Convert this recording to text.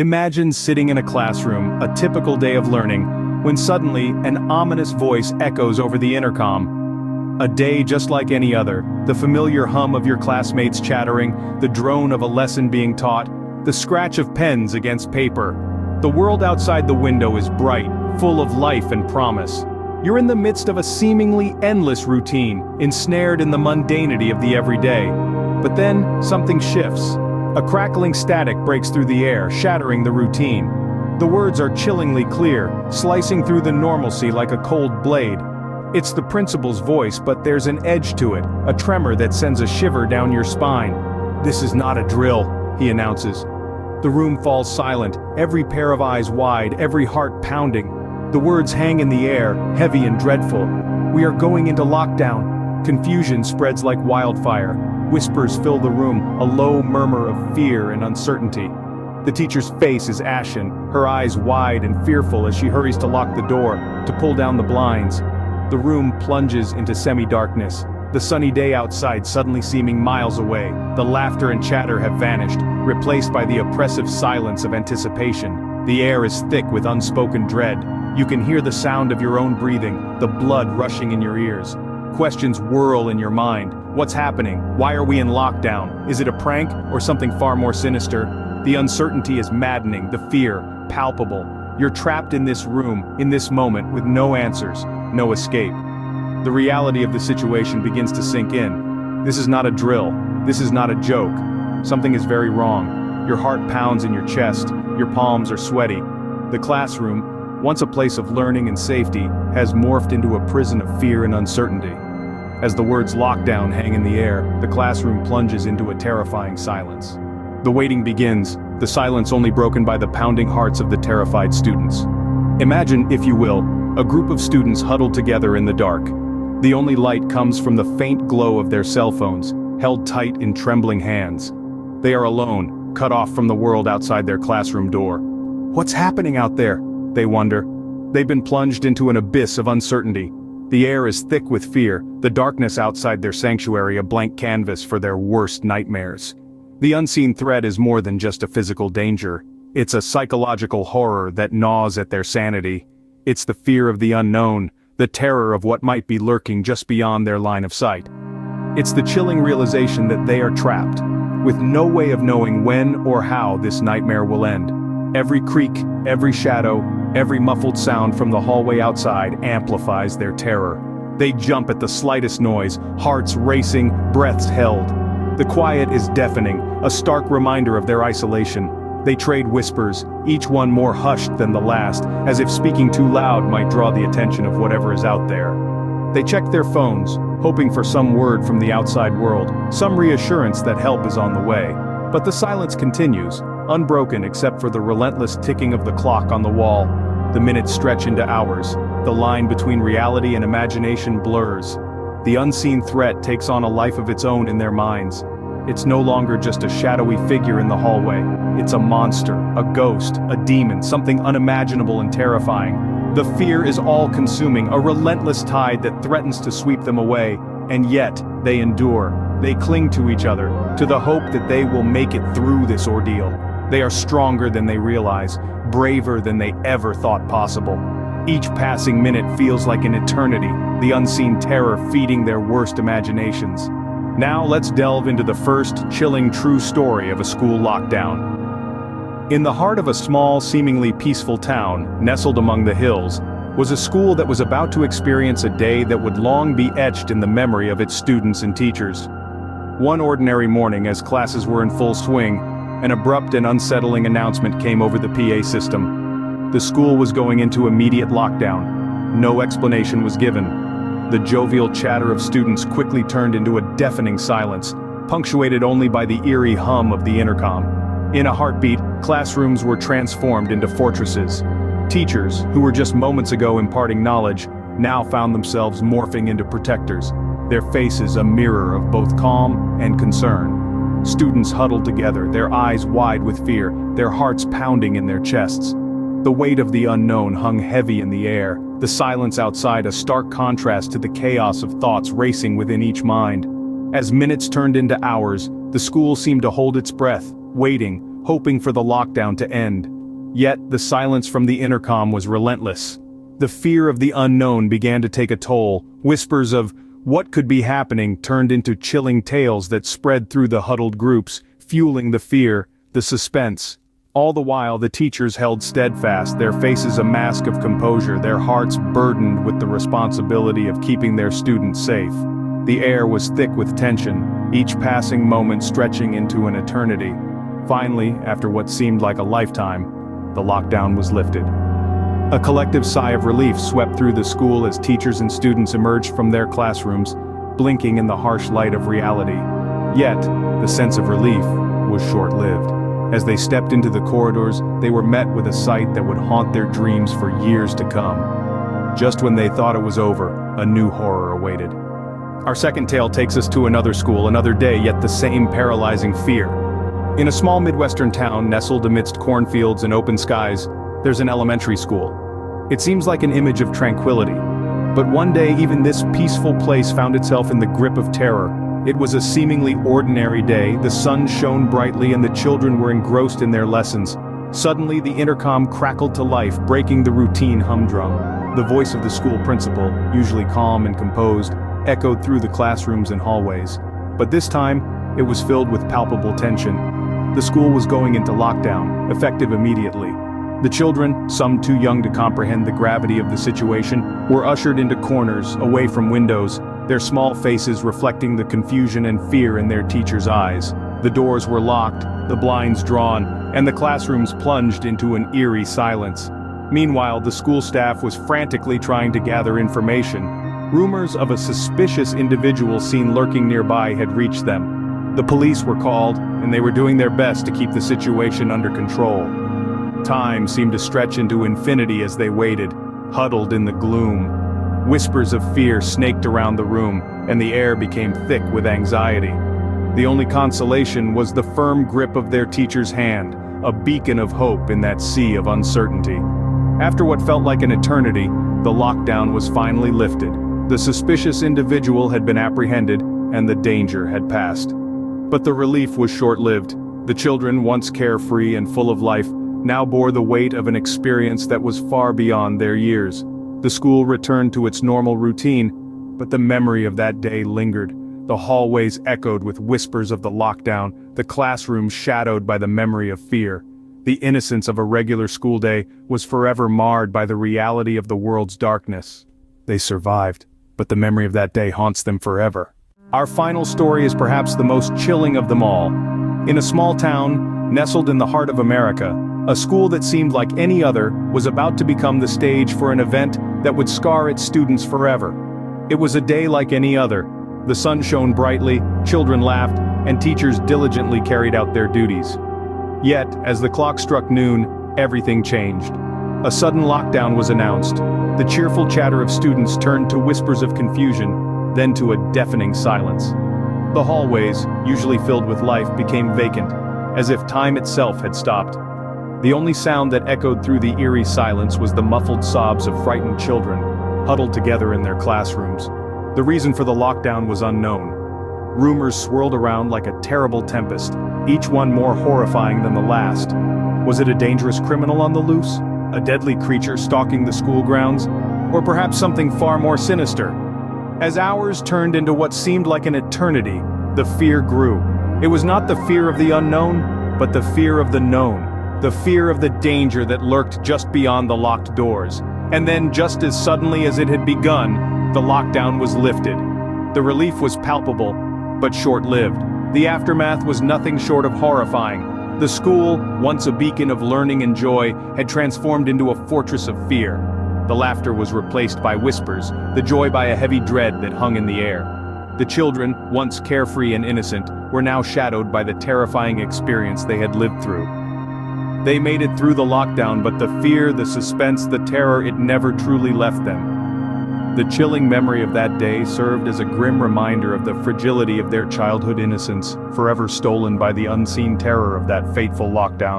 Imagine sitting in a classroom, a typical day of learning, when suddenly an ominous voice echoes over the intercom. A day just like any other, the familiar hum of your classmates chattering, the drone of a lesson being taught, the scratch of pens against paper. The world outside the window is bright, full of life and promise. You're in the midst of a seemingly endless routine, ensnared in the mundanity of the everyday. But then, something shifts. A crackling static breaks through the air, shattering the routine. The words are chillingly clear, slicing through the normalcy like a cold blade. It's the principal's voice, but there's an edge to it, a tremor that sends a shiver down your spine. "This is not a drill," he announces. The room falls silent, every pair of eyes wide, every heart pounding. The words hang in the air, heavy and dreadful. "We are going into lockdown." Confusion spreads like wildfire. Whispers fill the room, a low murmur of fear and uncertainty. The teacher's face is ashen, her eyes wide and fearful as she hurries to lock the door, to pull down the blinds. The room plunges into semi-darkness, the sunny day outside suddenly seeming miles away. The laughter and chatter have vanished, replaced by the oppressive silence of anticipation. The air is thick with unspoken dread. You can hear the sound of your own breathing, the blood rushing in your ears. Questions whirl in your mind. What's happening? Why are we in lockdown? Is it a prank, or something far more sinister? The uncertainty is maddening, the fear, palpable. You're trapped in this room, in this moment, with no answers, no escape. The reality of the situation begins to sink in. This is not a drill. This is not a joke. Something is very wrong. Your heart pounds in your chest. Your palms are sweaty. The classroom, once a place of learning and safety, has morphed into a prison of fear and uncertainty. As the words lockdown hang in the air, the classroom plunges into a terrifying silence. The waiting begins, the silence only broken by the pounding hearts of the terrified students. Imagine, if you will, a group of students huddled together in the dark. The only light comes from the faint glow of their cell phones, held tight in trembling hands. They are alone, cut off from the world outside their classroom door. What's happening out there? They wonder. They've been plunged into an abyss of uncertainty. The air is thick with fear, the darkness outside their sanctuary a blank canvas for their worst nightmares. The unseen threat is more than just a physical danger. It's a psychological horror that gnaws at their sanity. It's the fear of the unknown, the terror of what might be lurking just beyond their line of sight. It's the chilling realization that they are trapped, with no way of knowing when or how this nightmare will end. Every creak, every shadow, every muffled sound from the hallway outside amplifies their terror. They jump at the slightest noise, hearts racing, breaths held. The quiet is deafening, a stark reminder of their isolation. They trade whispers, each one more hushed than the last, as if speaking too loud might draw the attention of whatever is out there. They check their phones, hoping for some word from the outside world, some reassurance that help is on the way. But the silence continues, unbroken except for the relentless ticking of the clock on the wall. The minutes stretch into hours. The line between reality and imagination blurs. The unseen threat takes on a life of its own in their minds. It's no longer just a shadowy figure in the hallway. It's a monster, a ghost, a demon, something unimaginable and terrifying. The fear is all-consuming, a relentless tide that threatens to sweep them away. And yet, they endure. They cling to each other, to the hope that they will make it through this ordeal. They are stronger than they realize, braver than they ever thought possible. Each passing minute feels like an eternity, the unseen terror feeding their worst imaginations. Now let's delve into the first, chilling true story of a school lockdown. In the heart of a small, seemingly peaceful town, nestled among the hills, was a school that was about to experience a day that would long be etched in the memory of its students and teachers. One ordinary morning, as classes were in full swing, an abrupt and unsettling announcement came over the PA system. The school was going into immediate lockdown. No explanation was given. The jovial chatter of students quickly turned into a deafening silence, punctuated only by the eerie hum of the intercom. In a heartbeat, classrooms were transformed into fortresses. Teachers, who were just moments ago imparting knowledge, now found themselves morphing into protectors, their faces a mirror of both calm and concern. Students huddled together, their eyes wide with fear, their hearts pounding in their chests. The weight of the unknown hung heavy in the air, the silence outside a stark contrast to the chaos of thoughts racing within each mind. As minutes turned into hours, the school seemed to hold its breath, waiting, hoping for the lockdown to end. Yet, the silence from the intercom was relentless. The fear of the unknown began to take a toll. Whispers of what could be happening turned into chilling tales that spread through the huddled groups, fueling the fear, the suspense. All the while the teachers held steadfast, their faces a mask of composure, their hearts burdened with the responsibility of keeping their students safe. The air was thick with tension, each passing moment stretching into an eternity. Finally, after what seemed like a lifetime, the lockdown was lifted. A collective sigh of relief swept through the school as teachers and students emerged from their classrooms, blinking in the harsh light of reality. Yet, the sense of relief was short-lived. As they stepped into the corridors, they were met with a sight that would haunt their dreams for years to come. Just when they thought it was over, a new horror awaited. Our second tale takes us to another school, another day, yet the same paralyzing fear. In a small Midwestern town nestled amidst cornfields and open skies, there's an elementary school. It seems like an image of tranquility. But one day even this peaceful place found itself in the grip of terror. It was a seemingly ordinary day, the sun shone brightly and the children were engrossed in their lessons. Suddenly the intercom crackled to life, breaking the routine humdrum. The voice of the school principal, usually calm and composed, echoed through the classrooms and hallways. But this time, it was filled with palpable tension. The school was going into lockdown, effective immediately. The children, some too young to comprehend the gravity of the situation, were ushered into corners, away from windows, their small faces reflecting the confusion and fear in their teachers' eyes. The doors were locked, the blinds drawn, and the classrooms plunged into an eerie silence. Meanwhile, the school staff was frantically trying to gather information. Rumors of a suspicious individual seen lurking nearby had reached them. The police were called, and they were doing their best to keep the situation under control. Time seemed to stretch into infinity as they waited, huddled in the gloom. Whispers of fear snaked around the room, and the air became thick with anxiety. The only consolation was the firm grip of their teacher's hand, a beacon of hope in that sea of uncertainty. After what felt like an eternity, the lockdown was finally lifted. The suspicious individual had been apprehended, and the danger had passed. But the relief was short-lived. The children, once carefree and full of life, now bore the weight of an experience that was far beyond their years. The school returned to its normal routine, but the memory of that day lingered. The hallways echoed with whispers of the lockdown, the classrooms shadowed by the memory of fear. The innocence of a regular school day was forever marred by the reality of the world's darkness. They survived, but the memory of that day haunts them forever. Our final story is perhaps the most chilling of them all. In a small town, nestled in the heart of America, a school that seemed like any other was about to become the stage for an event that would scar its students forever. It was a day like any other. The sun shone brightly, children laughed, and teachers diligently carried out their duties. Yet, as the clock struck noon, everything changed. A sudden lockdown was announced. The cheerful chatter of students turned to whispers of confusion, then to a deafening silence. The hallways, usually filled with life, became vacant, as if time itself had stopped. The only sound that echoed through the eerie silence was the muffled sobs of frightened children, huddled together in their classrooms. The reason for the lockdown was unknown. Rumors swirled around like a terrible tempest, each one more horrifying than the last. Was it a dangerous criminal on the loose? A deadly creature stalking the school grounds? Or perhaps something far more sinister? As hours turned into what seemed like an eternity, the fear grew. It was not the fear of the unknown, but the fear of the known. The fear of the danger that lurked just beyond the locked doors. And then, just as suddenly as it had begun, the lockdown was lifted. The relief was palpable, but short-lived. The aftermath was nothing short of horrifying. The school, once a beacon of learning and joy, had transformed into a fortress of fear. The laughter was replaced by whispers, the joy by a heavy dread that hung in the air. The children, once carefree and innocent, were now shadowed by the terrifying experience they had lived through. They made it through the lockdown, but the fear, the suspense, the terror, it never truly left them. The chilling memory of that day served as a grim reminder of the fragility of their childhood innocence, forever stolen by the unseen terror of that fateful lockdown.